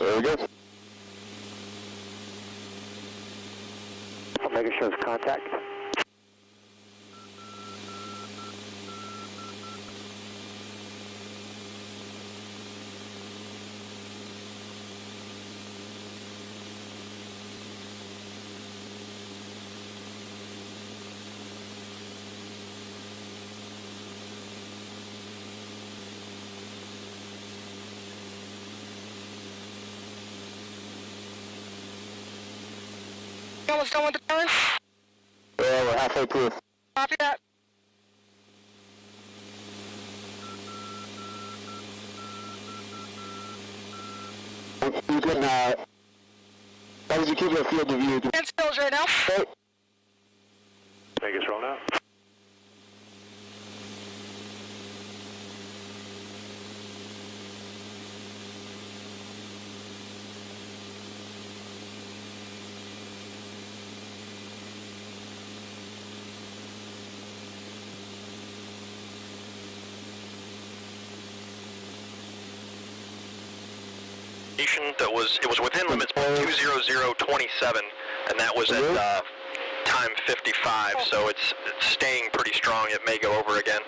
There we go. Omega shows contact. Almost done with the turn? Yeah, we're halfway through. Copy that. You can, as long as you keep your field of view. And stills right now. Okay. Vegas roll now. That was, it was within limits 20027, and that was at time 55, so it's staying pretty strong. It may go over again.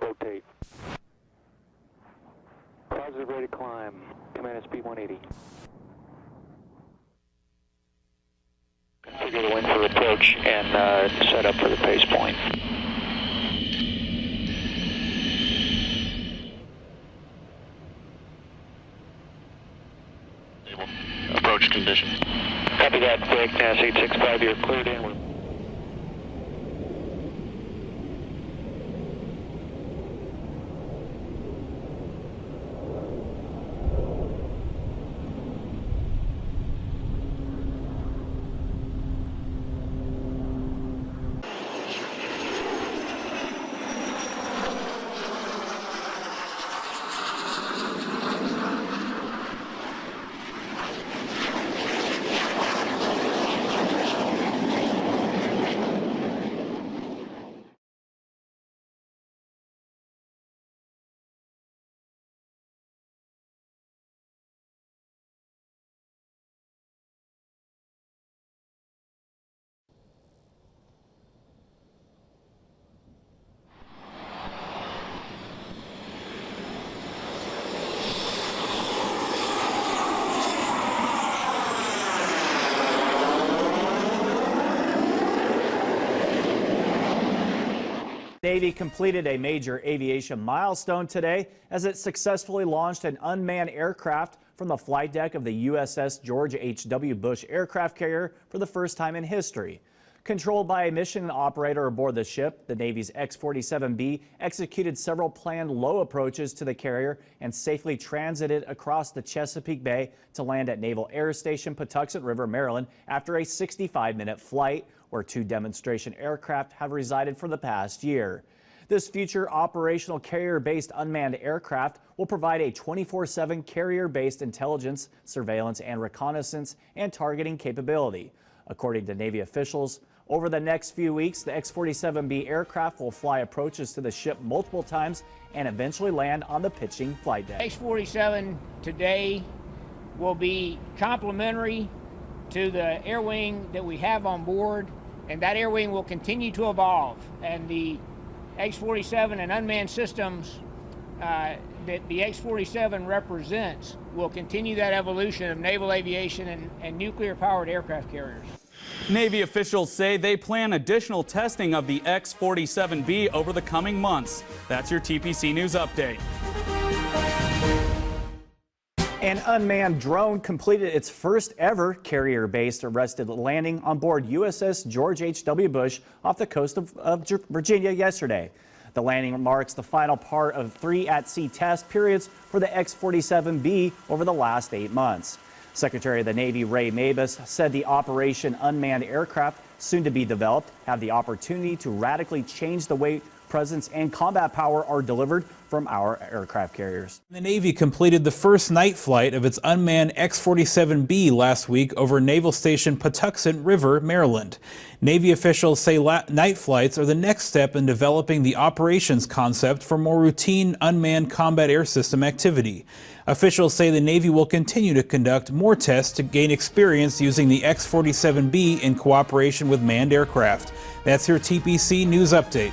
Rotate. Positive rate of climb. Command speed 180. Configure the wind for approach and set up for the pace point. Approach condition. Copy that, Vic. NAS 865, you're cleared in. Navy completed a major aviation milestone today as it successfully launched an unmanned aircraft from the flight deck of the USS George H.W. Bush aircraft carrier for the first time in history. Controlled by a mission operator aboard the ship, the Navy's X-47B executed several planned low approaches to the carrier and safely transited across the Chesapeake Bay to land at Naval Air Station Patuxent River, Maryland, after a 65-minute flight where 2 demonstration aircraft have resided for the past year. This future operational carrier-based unmanned aircraft will provide a 24/7 carrier-based intelligence, surveillance, and reconnaissance and targeting capability. According to Navy officials, over the next few weeks, the X-47B aircraft will fly approaches to the ship multiple times and eventually land on the pitching flight deck. X-47 today will be complementary to the air wing that we have on board, and that air wing will continue to evolve. And the X-47 and unmanned systems that the X-47 represents will continue that evolution of naval aviation and nuclear-powered aircraft carriers. Navy officials say they plan additional testing of the X-47B over the coming months. That's your TPC News Update. An unmanned drone completed its first ever carrier-based arrested landing on board USS George H.W. Bush off the coast of Virginia yesterday. The landing marks the final part of 3 at-sea test periods for the X-47B over the last 8 months. Secretary of the Navy Ray Mabus said the Operation Unmanned Aircraft, soon to be developed, have the opportunity to radically change the way presence and combat power are delivered from our aircraft carriers. The Navy completed the first night flight of its unmanned X-47B last week over Naval Station Patuxent River, Maryland. Navy officials say night flights are the next step in developing the operations concept for more routine unmanned combat air system activity. Officials say the Navy will continue to conduct more tests to gain experience using the X-47B in cooperation with manned aircraft. That's your TPC News Update.